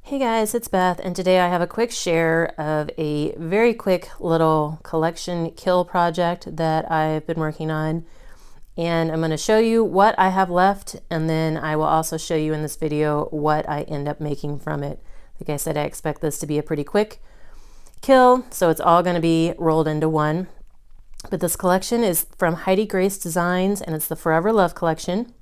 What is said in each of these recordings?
Hey guys, it's Beth, and today I have a quick share of a very quick little collection kill project that I've been working on. And I'm going to show you what I have left, and then I will also show you in this video what I end up making from it. Like I said, I expect this to be a pretty quick kill, so it's all going to be rolled into one. But this collection is from Heidi Grace Designs, and it's the Forever Love collection.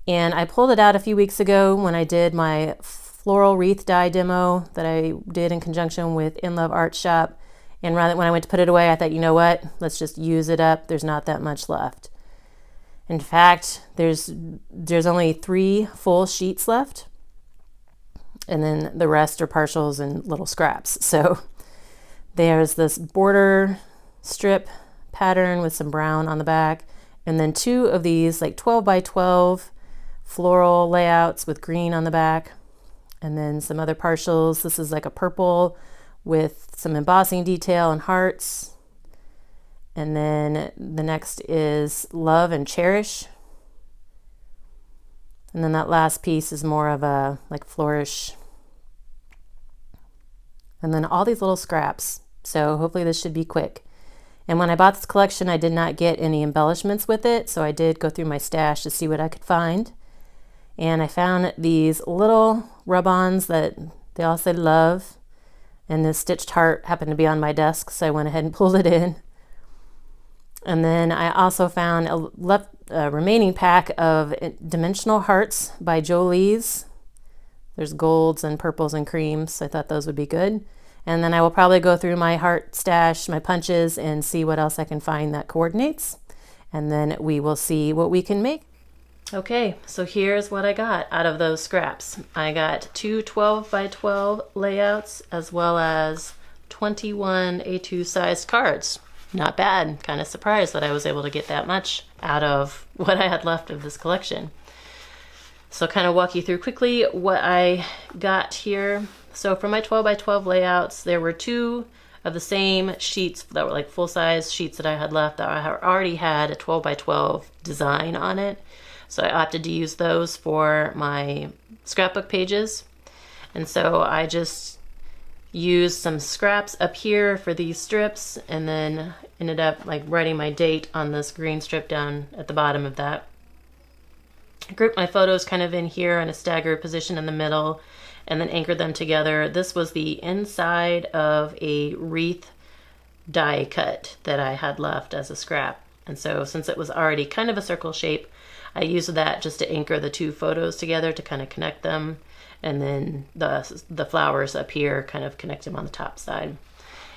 And I pulled it out a few weeks ago when I did my floral wreath die demo that I did in conjunction with In Love Art Shop. And when I went to put it away, I thought, you know what, let's just use it up. There's not that much left. In fact, there's only 3 full sheets left, and then the rest are partials and little scraps. So there's this border strip pattern with some brown on the back, and then 2 of these like 12 by 12 floral layouts with green on the back, and then some other partials. This is like a purple with some embossing detail and hearts. And then the next is Love and Cherish. And then that last piece is more of a like flourish. And then all these little scraps. So hopefully this should be quick. And when I bought this collection, I did not get any embellishments with it. So I did go through my stash to see what I could find. And I found these little rub-ons that they all said love. And this stitched heart happened to be on my desk, so I went ahead and pulled it in. And then I also found a remaining pack of dimensional hearts by Jolie's. There's golds and purples and creams, so I thought those would be good. And then I will probably go through my heart stash, my punches, and see what else I can find that coordinates. And then we will see what we can make. Okay, so here's what I got out of those scraps. I got 2 12 by 12 layouts as well as 21 A2 sized cards. Not bad. Kind of surprised that I was able to get that much out of what I had left of this collection. So kind of walk you through quickly what I got here. So for my 12 by 12 layouts, there were 2 of the same sheets that were like full-size sheets that I had left that I already had a 12 by 12 design on it. So I opted to use those for my scrapbook pages. And so I just used some scraps up here for these strips, and then ended up like writing my date on this green strip down at the bottom of that. I grouped my photos kind of in here in a staggered position in the middle, and then anchored them together. This was the inside of a wreath die cut that I had left as a scrap. And so since it was already kind of a circle shape, I used that just to anchor the 2 photos together to kind of connect them. And then the flowers up here kind of connect them on the top side.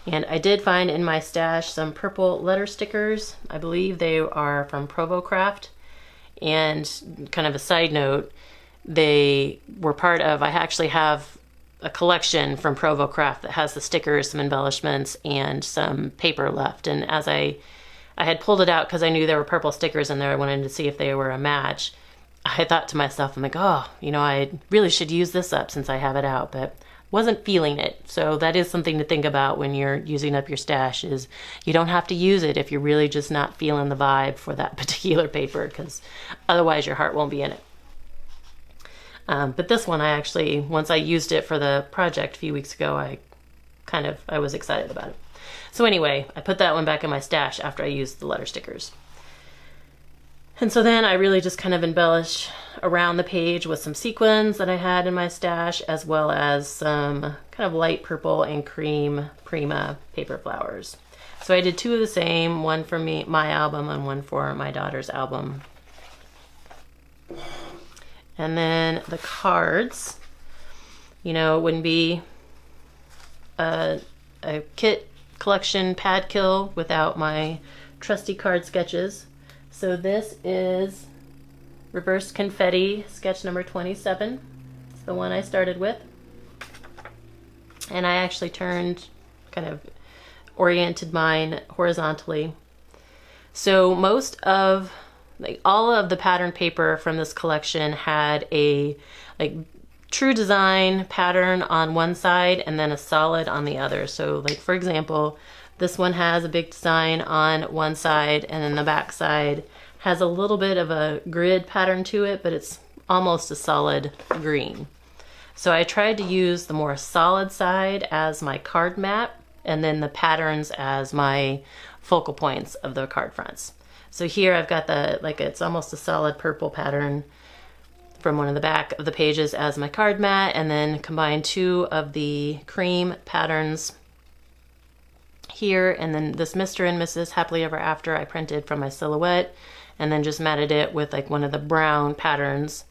And I did find in my stash some purple letter stickers. I believe they are from Provo Craft. And kind of a side note, they were part of, I actually have a collection from Provo Craft that has the stickers, some embellishments, and some paper left. And as I had pulled it out because I knew there were purple stickers in there. I wanted to see if they were a match. I thought to myself, I'm like, oh, you know, I really should use this up since I have it out, but wasn't feeling it. So that is something to think about when you're using up your stash, is you don't have to use it if you're really just not feeling the vibe for that particular paper, because otherwise your heart won't be in it. But this one, I actually, once I used it for the project a few weeks ago, I was excited about it. So anyway, I put that one back in my stash after I used the letter stickers. And so then I really just kind of embellish around the page with some sequins that I had in my stash, as well as some kind of light purple and cream Prima paper flowers. So I did 2 of the same, one for my album and one for my daughter's album. And then the cards, you know, it wouldn't be a kit collection pad kill without my trusty card sketches. So this is Reverse Confetti sketch number 27. It's the one I started with. And I actually kind of oriented mine horizontally. So most of, like all of the pattern paper from this collection had a like true design pattern on one side and then a solid on the other. So like, for example, this one has a big design on one side, and then the back side has a little bit of a grid pattern to it, but it's almost a solid green. So I tried to use the more solid side as my card mat, and then the patterns as my focal points of the card fronts. So here I've got the, like, it's almost a solid purple pattern from one of the back of the pages as my card mat, and then combine two of the cream patterns here, and then this Mr. and Mrs. Happily Ever After I printed from my silhouette, and then just matted it with like one of the brown patterns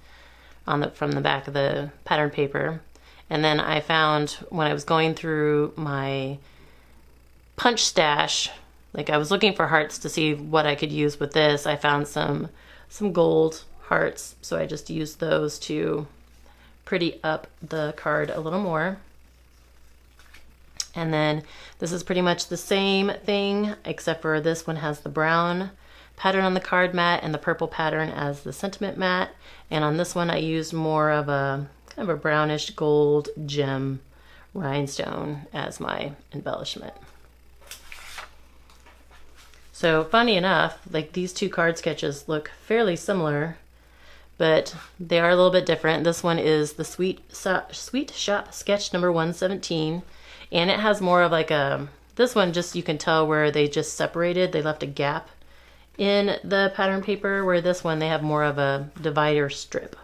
on the from the back of the pattern paper. And then I found when I was going through my punch stash, like I was looking for hearts to see what I could use with this. I found some gold hearts, so I just used those to pretty up the card a little more. And then this is pretty much the same thing, except for this one has the brown pattern on the card mat and the purple pattern as the sentiment mat. And on this one I used more of a kind of a brownish gold gem rhinestone as my embellishment. So funny enough, like these two card sketches look fairly similar, but they are a little bit different. This one is the Sweet Shop Sketch number 117, and it has more of like a, this one just, you can tell where they just separated, they left a gap in the pattern paper, where this one they have more of a divider strip.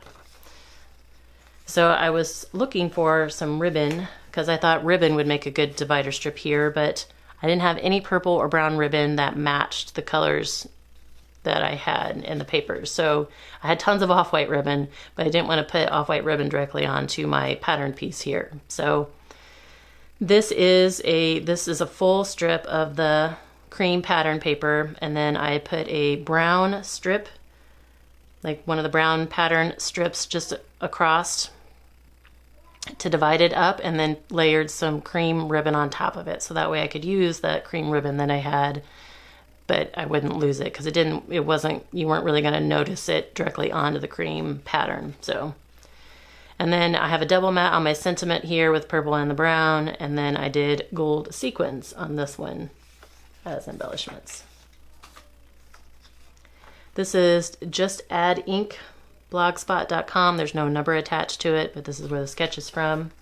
So I was looking for some ribbon because I thought ribbon would make a good divider strip here, but I didn't have any purple or brown ribbon that matched the colors that I had in the papers. So I had tons of off-white ribbon, but I didn't want to put off-white ribbon directly onto my pattern piece here. So this is a full strip of the cream pattern paper, and then I put a brown strip, like one of the brown pattern strips, just across to divide it up, and then layered some cream ribbon on top of it, so that way I could use that cream ribbon that I had, but I wouldn't lose it because you weren't really going to notice it directly onto the cream pattern. So, and then I have a double mat on my sentiment here with purple and the brown, and then I did gold sequins on this one as embellishments. This is Just Add Ink, blogspot.com. There's no number attached to it, but this is where the sketch is from.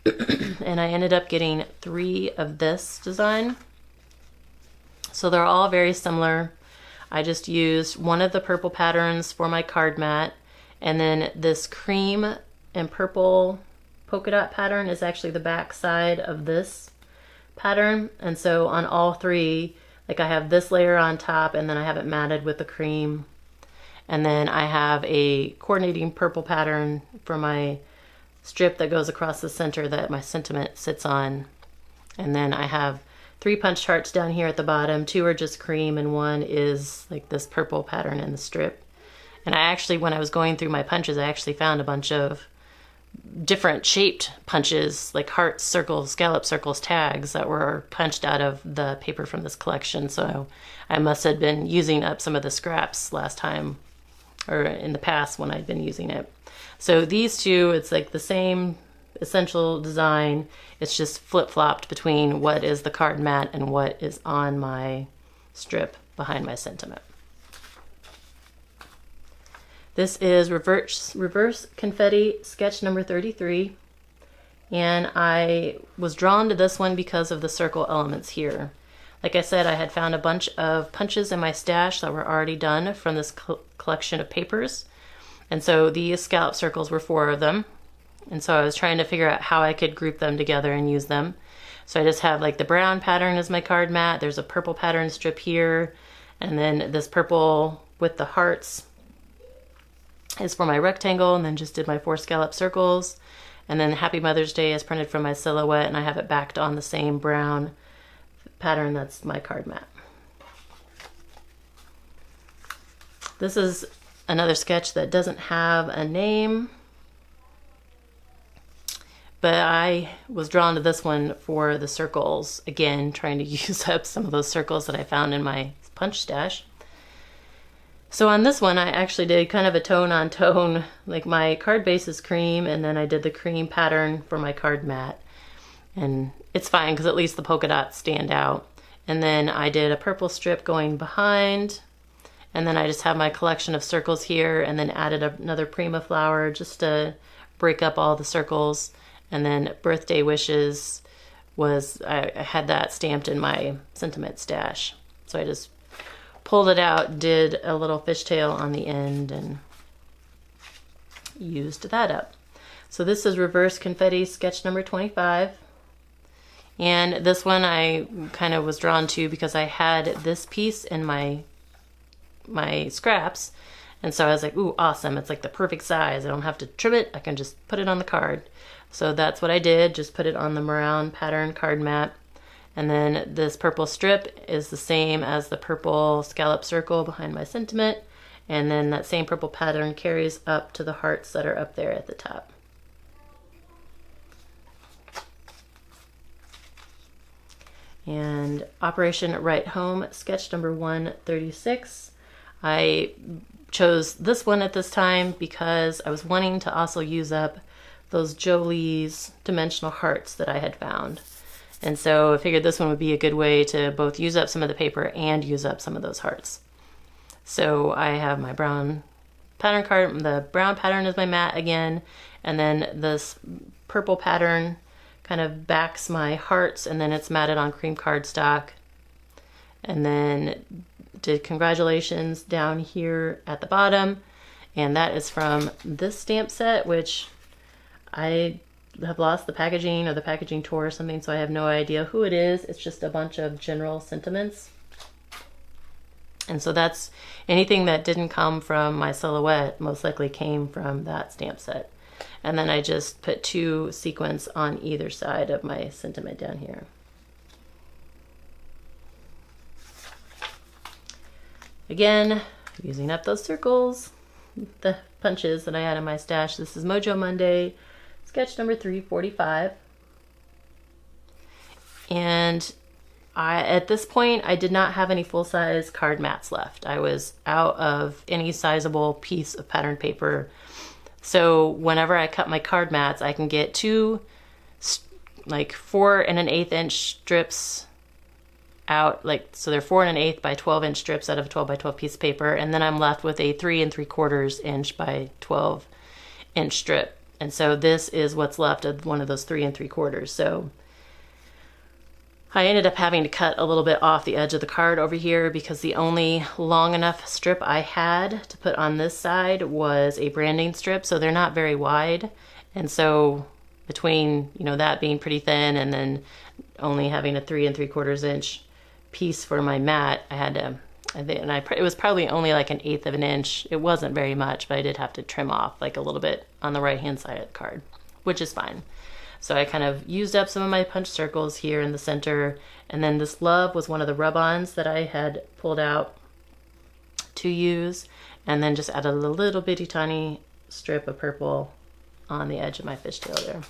And I ended up getting 3 of this design. So they're all very similar. I just used one of the purple patterns for my card mat, and then this cream and purple polka dot pattern is actually the back side of this pattern. And so on all 3, like I have this layer on top, and then I have it matted with the cream. And then I have a coordinating purple pattern for my strip that goes across the center that my sentiment sits on. And then I have 3 punch hearts down here at the bottom. 2 are just cream, and 1 is like this purple pattern in the strip. And I actually, when I was going through my punches, I actually found a bunch of different shaped punches, like hearts, circles, scallop circles, tags that were punched out of the paper from this collection. So I must have been using up some of the scraps last time, or in the past when I'd been using it. So these two, it's like the same essential design. It's just flip-flopped between what is the card mat and what is on my strip behind my sentiment. This is reverse confetti sketch number 33. And I was drawn to this one because of the circle elements here. Like I said, I had found a bunch of punches in my stash that were already done from this collection of papers. And so these scallop circles were 4 of them. And so I was trying to figure out how I could group them together and use them. So I just have like the brown pattern as my card mat. There's a purple pattern strip here. And then this purple with the hearts is for my rectangle, and then just did my 4 scallop circles. And then Happy Mother's Day is printed from my silhouette, and I have it backed on the same brown pattern that's my card mat. This is another sketch that doesn't have a name, but I was drawn to this one for the circles, again trying to use up some of those circles that I found in my punch stash. So on this one I actually did kind of a tone on tone, like my card base is cream, and then I did the cream pattern for my card mat. And it's fine because at least the polka dots stand out. And then I did a purple strip going behind, and then I just have my collection of circles here, and then added another Prima flower just to break up all the circles. And then birthday wishes was, I had that stamped in my sentiment stash. So I just pulled it out, did a little fishtail on the end, and used that up. So this is Reverse Confetti sketch number 25. And this one I kind of was drawn to because I had this piece in my scraps. And so I was like, ooh, awesome. It's like the perfect size. I don't have to trim it. I can just put it on the card. So that's what I did. Just put it on the Maroon pattern card mat. And then this purple strip is the same as the purple scallop circle behind my sentiment. And then that same purple pattern carries up to the hearts that are up there at the top. And Operation Right Home sketch number 136. I chose this one at this time because I was wanting to also use up those Jolie's dimensional hearts that I had found. And so I figured this one would be a good way to both use up some of the paper and use up some of those hearts. So I have my brown pattern card, the brown pattern is my mat again, and then this purple pattern kind of backs my hearts, and then it's matted on cream cardstock. And then did congratulations down here at the bottom, and that is from this stamp set, which I have lost the packaging, or the packaging tore or something, so I have no idea who it is. It's just a bunch of general sentiments. And so that's anything that didn't come from my silhouette most likely came from that stamp set. And then I just put 2 sequins on either side of my sentiment down here. Again, using up those circles, the punches that I had in my stash. This is Mojo Monday, sketch number 345. And at this point, I did not have any full-size card mats left. I was out of any sizable piece of pattern paper. So whenever I cut my card mats, I can get 2 like 4 1/8 inch strips out, like, so they're 4 1/8 by 12 inch strips out of a 12 by 12 piece of paper, and then I'm left with a 3 3/4 inch by 12 inch strip. And so this is what's left of one of those 3 3/4. So I ended up having to cut a little bit off the edge of the card over here because the only long enough strip I had to put on this side was a branding strip, so they're not very wide. And so between, you know, that being pretty thin and then only having a 3 3/4 inch piece for my mat, I had to, it was probably only like 1/8 of an inch. It wasn't very much, but I did have to trim off like a little bit on the right hand side of the card, which is fine. So I kind of used up some of my punch circles here in the center, and then this love was one of the rub-ons that I had pulled out to use, and then just added a little bitty tiny strip of purple on the edge of my fishtail there.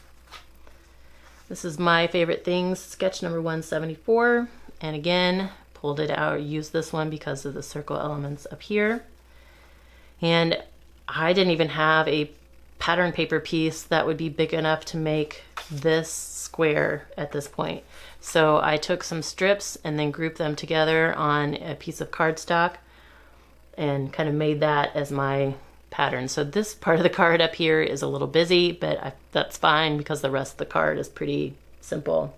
This is My Favorite Things sketch number 174, and again pulled it out, used this one because of the circle elements up here. And I didn't even have a pattern paper piece that would be big enough to make this square at this point. So I took some strips and then grouped them together on a piece of cardstock and kind of made that as my pattern. So this part of the card up here is a little busy, but that's fine because the rest of the card is pretty simple.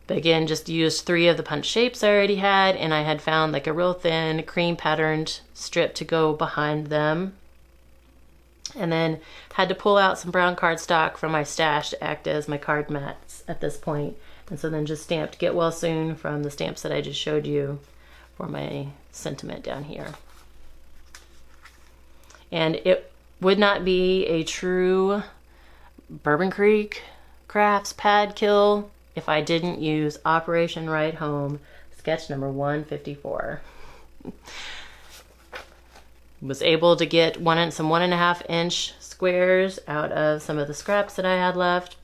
But again, just used 3 of the punch shapes I already had, and I had found like a real thin cream patterned strip to go behind them. And then had to pull out some brown cardstock from my stash to act as my card mats at this point. And so then just stamped Get Well Soon from the stamps that I just showed you for my sentiment down here. And it would not be a true Bourbon Creek Crafts pad kill if I didn't use Operation Right Home sketch number 154. Was able to get some 1.5 inch squares out of some of the scraps that I had left.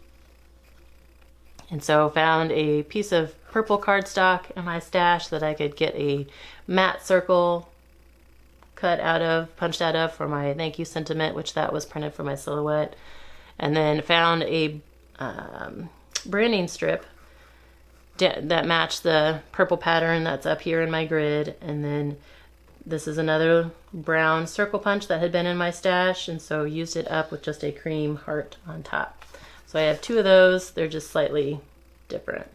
And so found a piece of purple cardstock in my stash that I could get a matte circle punched out of for my thank you sentiment, which that was printed for my silhouette. And then found a branding strip that matched the purple pattern that's up here in my grid, and then this is another brown circle punch that had been in my stash, and so used it up with just a cream heart on top. So I have two of those. They're just slightly different.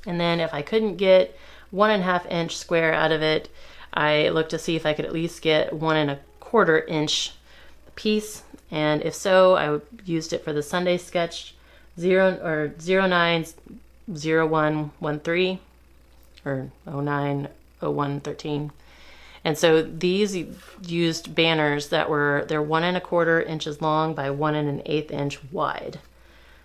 And then if I couldn't get 1.5 inch square out of it, I looked to see if I could at least get 1.25 inch piece. And if so, I used it for the Sunday sketch 090113 or 090113. And so these used banners that they're 1.25 inches long by 1.125 inch wide.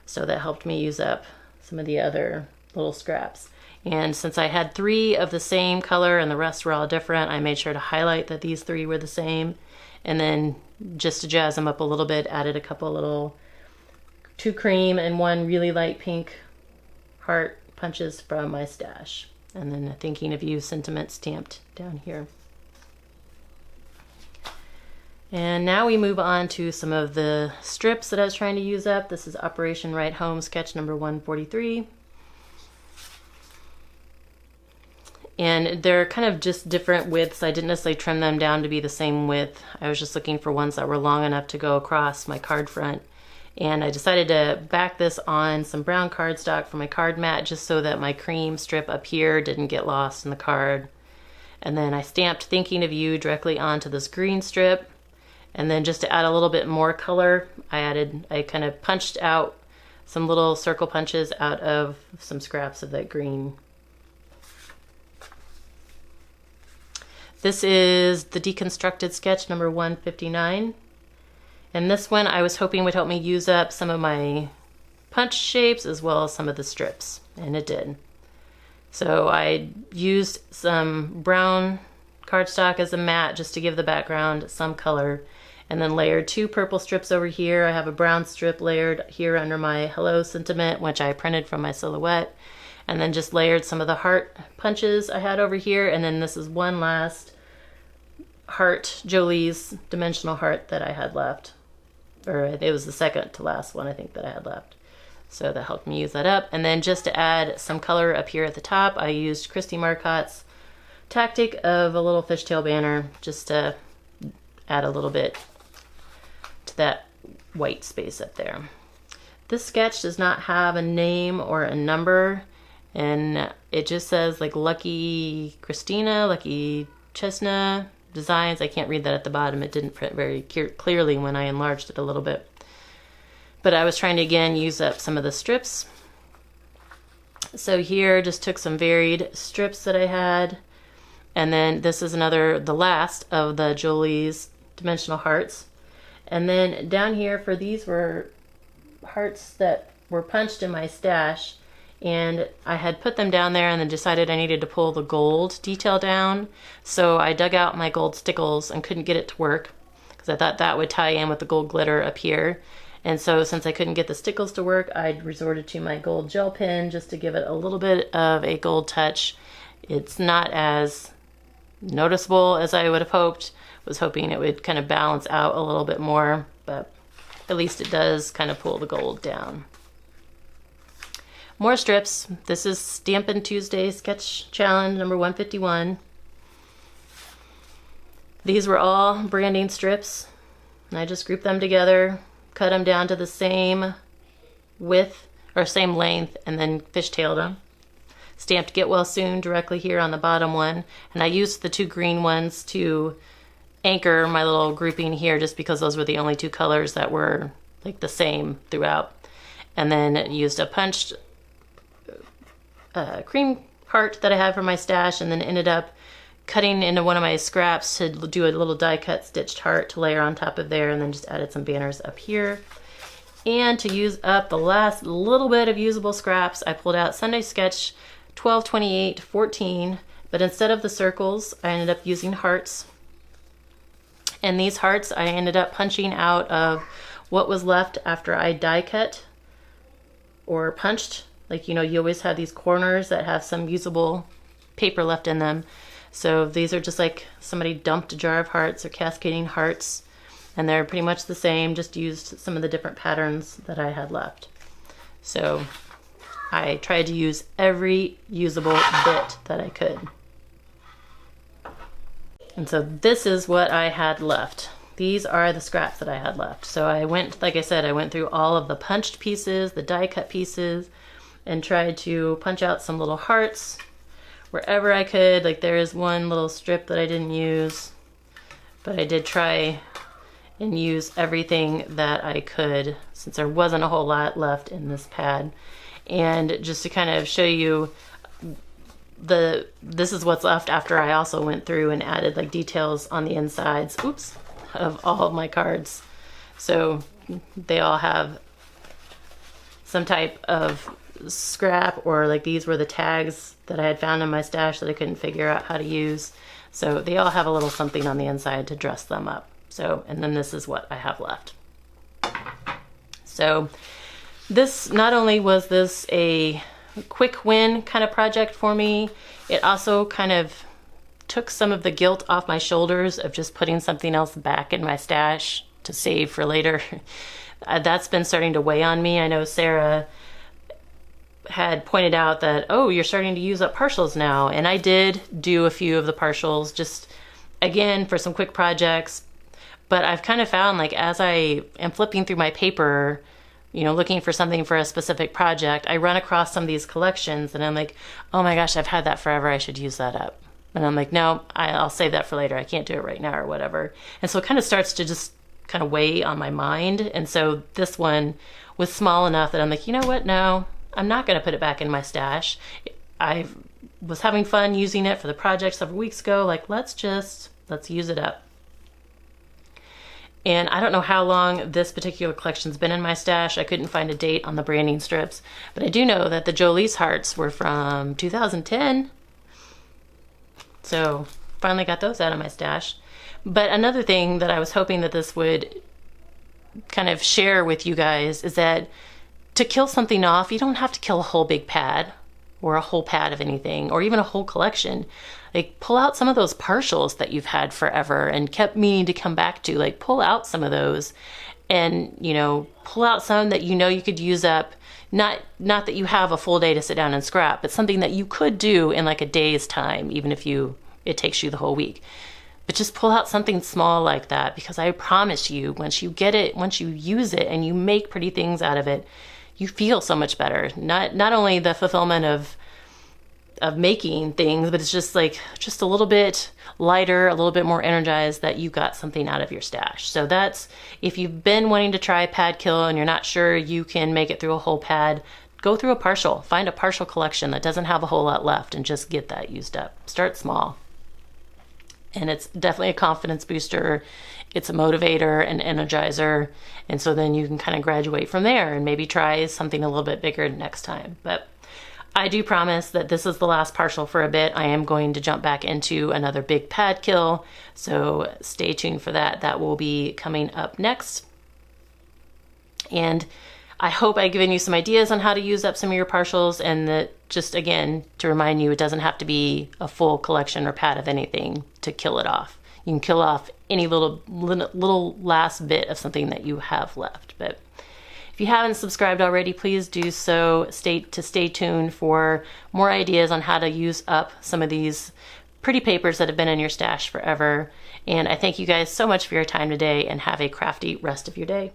So that helped me use up some of the other little scraps. And since I had 3 of the same color and the rest were all different, I made sure to highlight that these 3 were the same. And then just to jazz them up a little bit, added a couple little 2 cream and 1 really light pink heart punches from my stash. And then a thinking of you sentiment stamped down here. And now we move on to some of the strips that I was trying to use up. This is Operation Right Home sketch number 143. And they're kind of just different widths. I didn't necessarily trim them down to be the same width. I was just looking for ones that were long enough to go across my card front. And I decided to back this on some brown cardstock for my card mat just so that my cream strip up here didn't get lost in the card. And then I stamped Thinking of You directly onto this green strip. And then just to add a little bit more color, I kind of punched out some little circle punches out of some scraps of that green. This is the Deconstructed Sketch number 159. And this one I was hoping would help me use up some of my punch shapes as well as some of the strips, and it did. So I used some brown cardstock as a mat just to give the background some color, and then layered 2 purple strips over here. I have a brown strip layered here under my Hello sentiment, which I printed from my silhouette, and then just layered some of the heart punches I had over here, and then this is one last heart, Jolie's dimensional heart that I had left. Or it was the second to last one I think that I had left. So that helped me use that up. And then just to add some color up here at the top, I used Christy Marcotte's tactic of a little fishtail banner just to add a little bit to that white space up there. This sketch does not have a name or a number, and it just says like Lucky Christina, Lucky Chesna Designs. I can't read that at the bottom. It didn't print very clearly when I enlarged it a little bit. But I was trying to again use up some of the strips. So here just took some varied strips that I had, and then this is the last of the Jolie's dimensional hearts. And then down here for these were hearts that were punched in my stash, and I had put them down there and then decided I needed to pull the gold detail down. So I dug out my gold stickles and couldn't get it to work because I thought that would tie in with the gold glitter up here. And so since I couldn't get the stickles to work, I resorted to my gold gel pen just to give it a little bit of a gold touch. It's not as noticeable as I would have hoped. Was hoping it would kind of balance out a little bit more, but at least it does kind of pull the gold down. More strips. This is Stampin Tuesday Sketch Challenge number 151. These were all branding strips, and I just grouped them together, cut them down to the same width or same length, and then fishtailed them. Stamped Get Well Soon directly here on the bottom one, and I used the 2 green ones to anchor my little grouping here just because those were the only 2 colors that were like the same throughout. And then used a punched cream heart that I had from my stash, and then ended up cutting into one of my scraps to do a little die cut stitched heart to layer on top of there, and then just added some banners up here. And to use up the last little bit of usable scraps, I pulled out Sunday Sketch 122814, but instead of the circles, I ended up using hearts. And these hearts I ended up punching out of what was left after I die cut or punched. Like, you know, you always have these corners that have some usable paper left in them. So these are just like somebody dumped a jar of hearts or cascading hearts, and they're pretty much the same, just used some of the different patterns that I had left. So I tried to use every usable bit that I could. And so this is what I had left. These are the scraps that I had left. So I went, like I said, I went through all of the punched pieces, the die cut pieces, and tried to punch out some little hearts wherever I could. Like there is one little strip that I didn't use, but I did try and use everything that I could since there wasn't a whole lot left in this pad. And just to kind of show you this is what's left after I also went through and added like details on the insides, oops, of all of my cards. So they all have some type of scrap, or like these were the tags that I had found in my stash that I couldn't figure out how to use. So they all have a little something on the inside to dress them up. So, and then this is what I have left. So this, not only was this a quick win kind of project for me, it also kind of took some of the guilt off my shoulders of just putting something else back in my stash to save for later. That's been starting to weigh on me. I know Sarah had pointed out that, oh, you're starting to use up partials now. And I did do a few of the partials just, again, for some quick projects. But I've kind of found, like, as I am flipping through my paper, you know, looking for something for a specific project, I run across some of these collections and I'm like, oh my gosh, I've had that forever. I should use that up. And I'm like, no, I'll save that for later. I can't do it right now or whatever. And so it kind of starts to just kind of weigh on my mind. And so this one was small enough that I'm like, you know what? No, I'm not going to put it back in my stash. I was having fun using it for the project several weeks ago. Like, let's use it up. And I don't know how long this particular collection's been in my stash. I couldn't find a date on the branding strips, but I do know that the Jolie's hearts were from 2010. So finally got those out of my stash. But another thing that I was hoping that this would kind of share with you guys is that to kill something off, you don't have to kill a whole big pad or a whole pad of anything, or even a whole collection. Like, pull out some of those partials that you've had forever and kept meaning to come back to. Like, pull out some of those and, you know, pull out some that you know you could use up. Not that you have a full day to sit down and scrap, but something that you could do in like a day's time, even if it takes you the whole week. But just pull out something small like that, because I promise you, once you get it, once you use it and you make pretty things out of it, you feel so much better. Not only the fulfillment of making things, but it's just like just a little bit lighter, a little bit more energized that you got something out of your stash. So that's, if you've been wanting to try pad kill and you're not sure you can make it through a whole pad, go through a partial. Find a partial collection that doesn't have a whole lot left and just get that used up. Start small. And it's definitely a confidence booster. It's a motivator and energizer. And so then you can kind of graduate from there and maybe try something a little bit bigger next time. But I do promise that this is the last partial for a bit. I am going to jump back into another big pad kill. So stay tuned for that. That will be coming up next. And I hope I've given you some ideas on how to use up some of your partials, and that, just again, to remind you, it doesn't have to be a full collection or pad of anything to kill it off. You can kill off any little last bit of something that you have left. But if you haven't subscribed already, please do so. Stay tuned for more ideas on how to use up some of these pretty papers that have been in your stash forever. And I thank you guys so much for your time today, and have a crafty rest of your day.